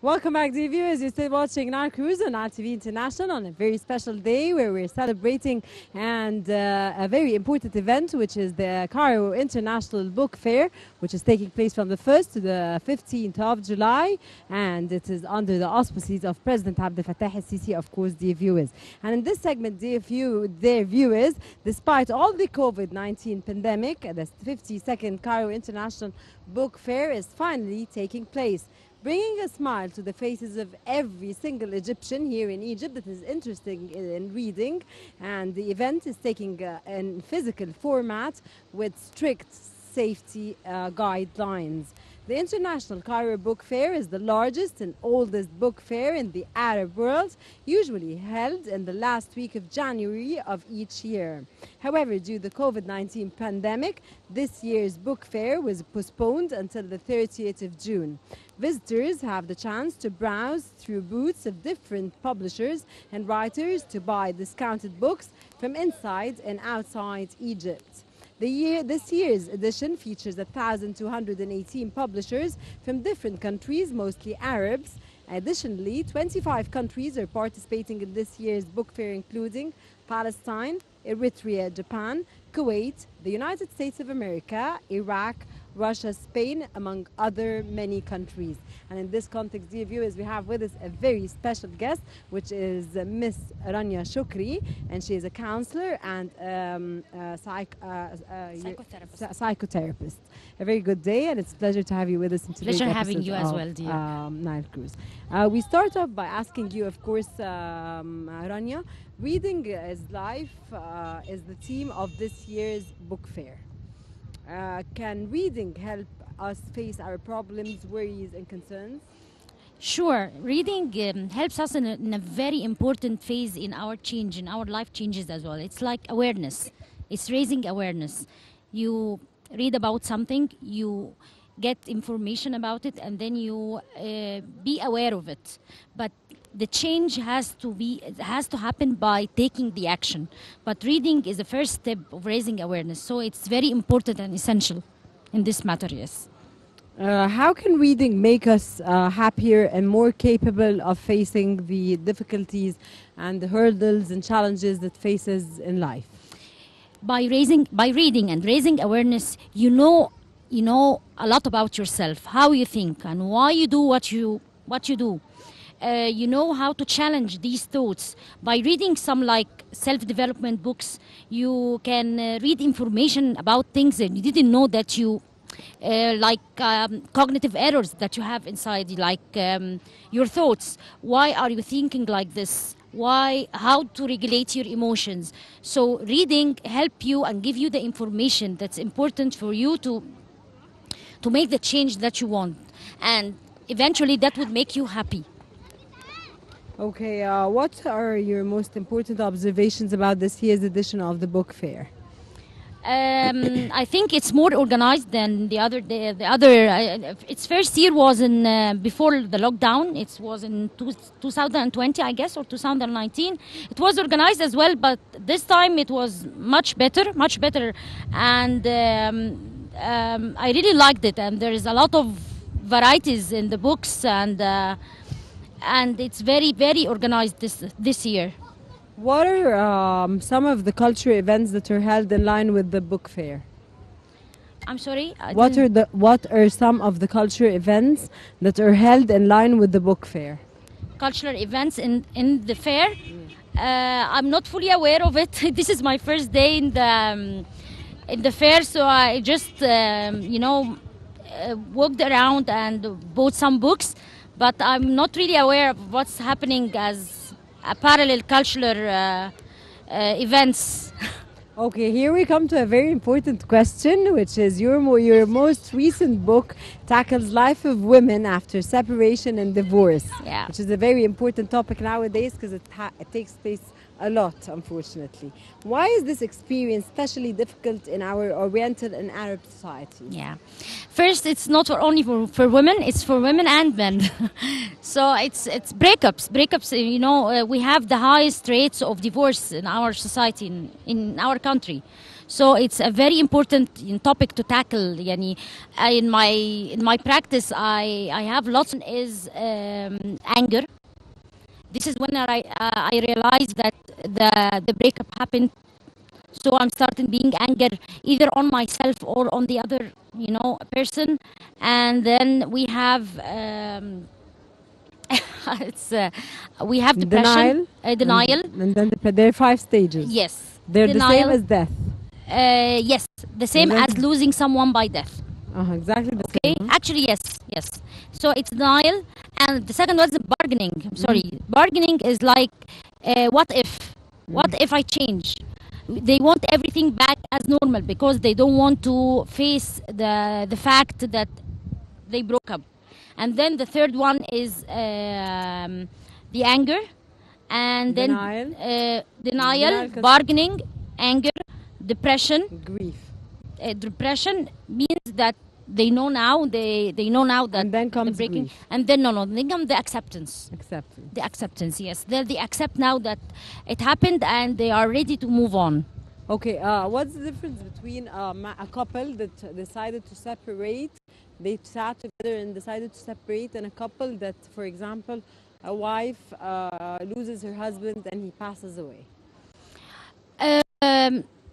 Welcome back, dear viewers. You're still watching Nile Cruise on RTV International on a very special day where we're celebrating and a very important event, which is the Cairo International Book Fair, which is taking place from the 1st to the 15th of July, and it is under the auspices of President Abdel Fattah el-Sisi, of course, dear viewers. And in this segment, dear viewers, despite all the COVID-19 pandemic, the 52nd Cairo International Book Fair is finally taking place, bringing a smile to the faces of every single Egyptian here in Egypt that is interested in reading. And the event is taking in physical format with strict safety guidelines. The International Cairo Book Fair is the largest and oldest book fair in the Arab world, usually held in the last week of January of each year. However, due to the COVID-19 pandemic, this year's book fair was postponed until the 30th of June. Visitors have the chance to browse through booths of different publishers and writers to buy discounted books from inside and outside Egypt. This year's edition features 1,218 publishers from different countries, mostly Arabs. Additionally, 25 countries are participating in this year's book fair, including Palestine, Eritrea, Japan, Kuwait, the United States of America, Iraq, Russia, Spain, among other many countries. And in this context, dear viewers, we have with us a very special guest, which is Miss Rania Shokry, and she is a counselor and psychotherapist. A very good day, and it's a pleasure to have you with us in today's Pleasure having you as well, dear. Nile Cruise. We start off by asking you, of course, Rania, reading is life is the theme of this year's book fair. Can reading help us face our problems, worries, and concerns? Sure. Reading helps us in a very important phase in our change, in our life changes as well. It's like awareness. It's raising awareness. You read about something, you get information about it, and then you be aware of it. But the change has to happen by taking the action. But reading is the first step of raising awareness. So it's very important and essential in this matter, yes. How can reading make us happier and more capable of facing the difficulties and the hurdles and challenges that faces in life? By reading and raising awareness, you know a lot about yourself, how you think, and why you do what you do. You know how to challenge these thoughts. By reading some like self-development books, you can read information about things that you didn't know that you cognitive errors that you have inside, like your thoughts. Why are you thinking like this? How to regulate your emotions. So reading help you and give you the information that's important for you to make the change that you want, and eventually that would make you happy. Okay, what are your most important observations about this year's edition of the book fair? I think it's more organized than the other. Its first year was in before the lockdown. It was in 2020, I guess, or 2019. It was organized as well, but this time it was much better, and I really liked it. And there is a lot of varieties in the books, and it's very, very organized this year. What are some of the cultural events that are held in line with the book fair? I'm sorry? What are some of the cultural events that are held in line with the book fair? Cultural events in the fair? I'm not fully aware of it. This is my first day in the fair, so I just walked around and bought some books, but I'm not really aware of what's happening as parallel cultural events. Okay, here we come to a very important question, which is your most recent book tackles life of women after separation and divorce, yeah, which is a very important topic nowadays because it takes place a lot, unfortunately. Why is this experience especially difficult in our Oriental and Arab society? Yeah, first, it's not only for women; it's for women and men. So it's breakups. You know, we have the highest rates of divorce in our society, in our country. So it's a very important topic to tackle. Yani, in my practice, I have lots is anger. This is when I realized that the breakup happened. So I'm starting being anger either on myself or on the other, person. And then we have it's we have depression, Denial. denial. And then there are 5 stages. Yes, They're the same denial. as death. Yes, the same then- as losing someone by death. Exactly the Okay, same. actually, yes. So it's denial, and the second one is bargaining. I'm sorry, bargaining is like, what if? What if I change? They want everything back as normal because they don't want to face the fact that they broke up. And then the third one is the anger, and Denial. then Denial denial, 'cause- bargaining, anger, depression. Grief. Depression means that they know now that And then the comes breaking, grief. and then then comes the acceptance. Acceptance. The acceptance, yes. They accept now that it happened and they are ready to move on. Okay, what's the difference between a couple that decided to separate, they sat together and decided to separate, and a couple that, for example, a wife loses her husband and he passes away?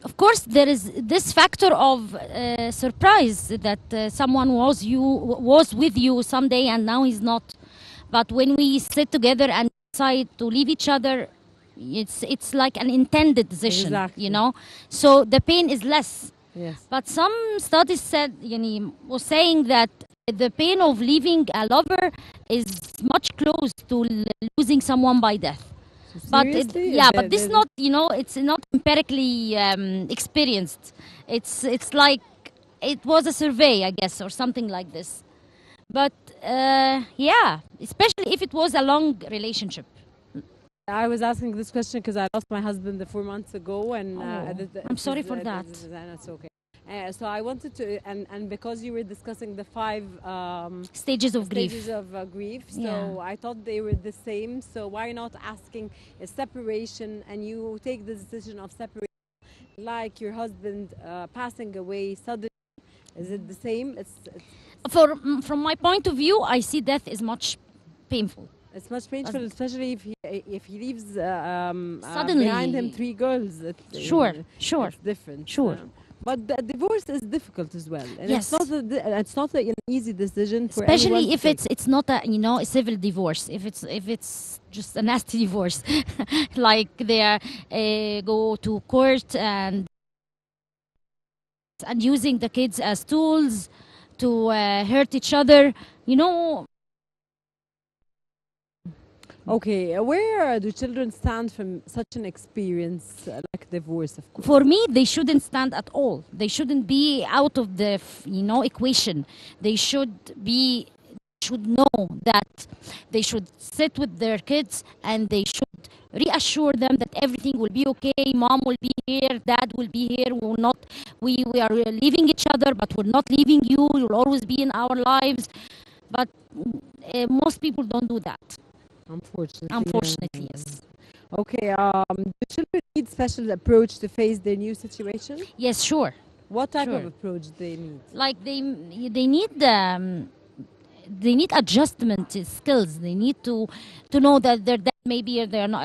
Of course, there is this factor of surprise that someone was with you someday and now he's not. But when we sit together and decide to leave each other, it's like an intended decision, Exactly. So the pain is less. Yes. But some studies was saying that the pain of leaving a lover is much close to losing someone by death. But Seriously? but this not it's not empirically experienced. It's like it was a survey, I guess, or something like this. But yeah, especially if it was a long relationship. I was asking this question because I lost my husband 4 months ago, and I'm sorry for that. That's okay. So I wanted to, and because you were discussing the 5 Stages of grief. stages of grief, so Yeah. I thought they were the same. So why not asking a separation, and you take the decision of separation, like your husband passing away suddenly? Is it the same? It's From my point of view, I see death is much painful. It's much painful, especially if he leaves Suddenly. behind him 3 girls. Sure. It's different. Sure. But the divorce is difficult as well, and Yes. it's not an easy decision for Especially anyone if to take. it's not a civil divorce. If it's just a nasty divorce, like they go to court and using the kids as tools to hurt each other. Okay, where do children stand from such an experience like divorce? Of course. For me, they shouldn't stand at all. They shouldn't be out of the equation. They should know that they should sit with their kids and they should reassure them that everything will be okay. Mom will be here, dad will be here. We are leaving each other, but we're not leaving you. You'll always be in our lives. But most people don't do that. Unfortunately, yes. Okay, do children need special approach to face their new situation? Yes, sure. What type of Sure. approach they need? Like they need adjustment skills. They need to know that their dad maybe they're not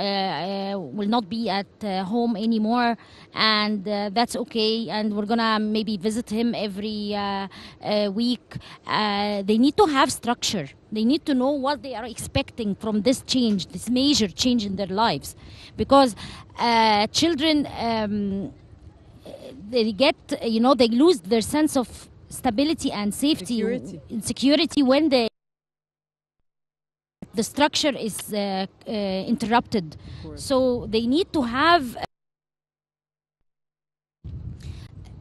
will not be at home anymore, and that's okay. And we're gonna maybe visit him every week. They need to have structure. They need to know what they are expecting from this change, this major change in their lives, because children. They get, they lose their sense of stability and safety, security when the structure is interrupted. So they need to have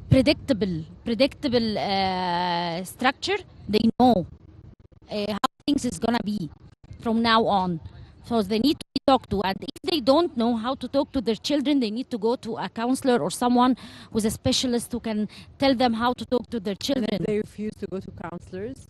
predictable structure. They know how things is gonna be from now on. So they need to be talked to, and if they don't know how to talk to their children, they need to go to a counselor or someone who's a specialist who can tell them how to talk to their children. And if they refuse to go to counselors?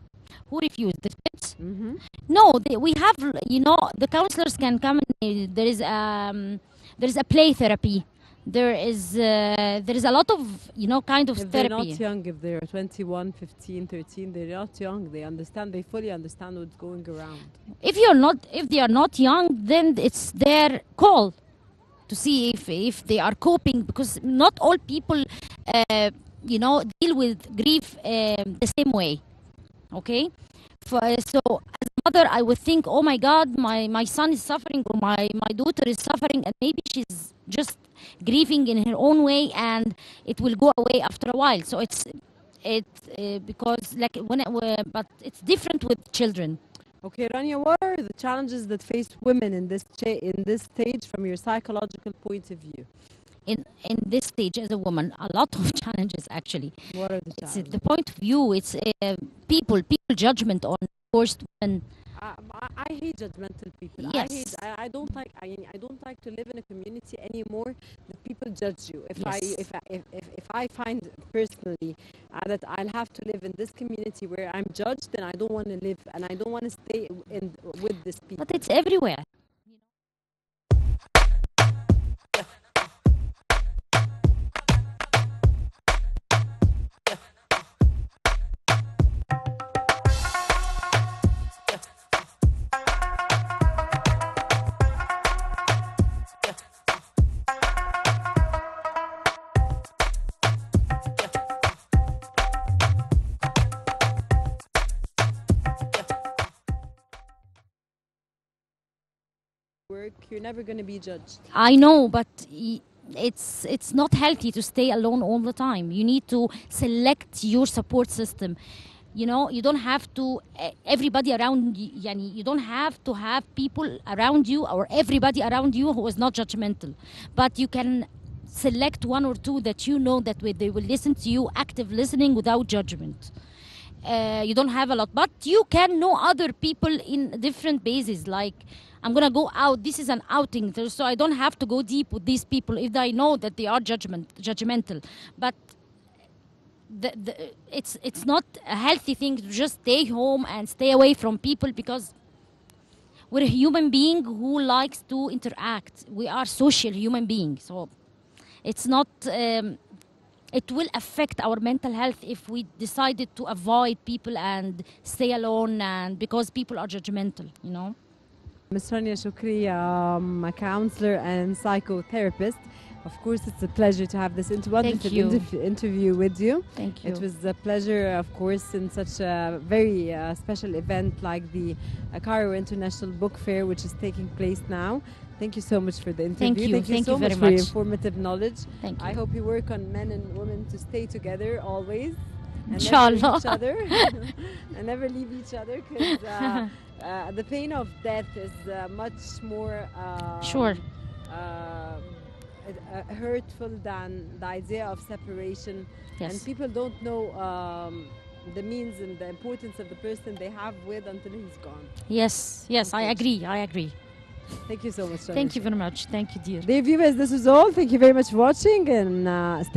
Who refuse? The kids? Mm-hmm. No, we have, the counselors can come. There is a play therapy. there is a lot of kind of If they're therapy. not young, if they're 21, 15, 13, they're not young. They fully understand what's going around. If they are not young, then it's their call to see if they are coping, because not all people deal with grief the same way. Okay, so as a mother, I would think, oh my God, my son is suffering, or my daughter is suffering, and maybe she's just grieving in her own way, and it will go away after a while. So it's because like but it's different with children. Okay, Rania, what are the challenges that face women in this stage from your psychological point of view? In this stage as a woman, a lot of challenges actually. What are the It's challenges? the point of view. It's people judgment on forced women. I hate judgmental people. Yes. I don't like. I don't like to live in a community anymore that people judge you. Yes. If I find personally that I'll have to live in this community where I'm judged, then I don't want to live, and I don't want to stay with this people. But it's everywhere. Work, you're never going to be judged. I know, but it's not healthy to stay alone all the time. You need to select your support system. You don't have to everybody around you don't have to have people around you or everybody around you who is not judgmental, but you can select one or two that that they will listen to you, active listening without judgment. You don't have a lot, but you can know other people in different bases. Like, I'm gonna go out. This is an outing, so I don't have to go deep with these people if I know that they are judgmental. But it's not a healthy thing to just stay home and stay away from people, because we're a human being who likes to interact. We are social human beings, so it's not. It will affect our mental health if we decided to avoid people and stay alone, and because people are judgmental. Ms. Rania Shokry, a counselor and psychotherapist. Of course, it's a pleasure to have this wonderful interview with you. Thank you. It was a pleasure, of course, in such a very special event like the Cairo International Book Fair, which is taking place now. Thank you so much for the interview. Thank you so very much for your much. informative knowledge. Thank you. I hope you work on men and women to stay together always. And Inshallah. never leave each other. And never leave each other, because the pain of death is much more Sure. hurtful than the idea of separation. Yes. And people don't know the means and the importance of the person they have with until he's gone. Yes, I agree. Thank you so much. Thank you very much. Thank you, dear. Dear viewers, this is all. Thank you very much for watching, and stay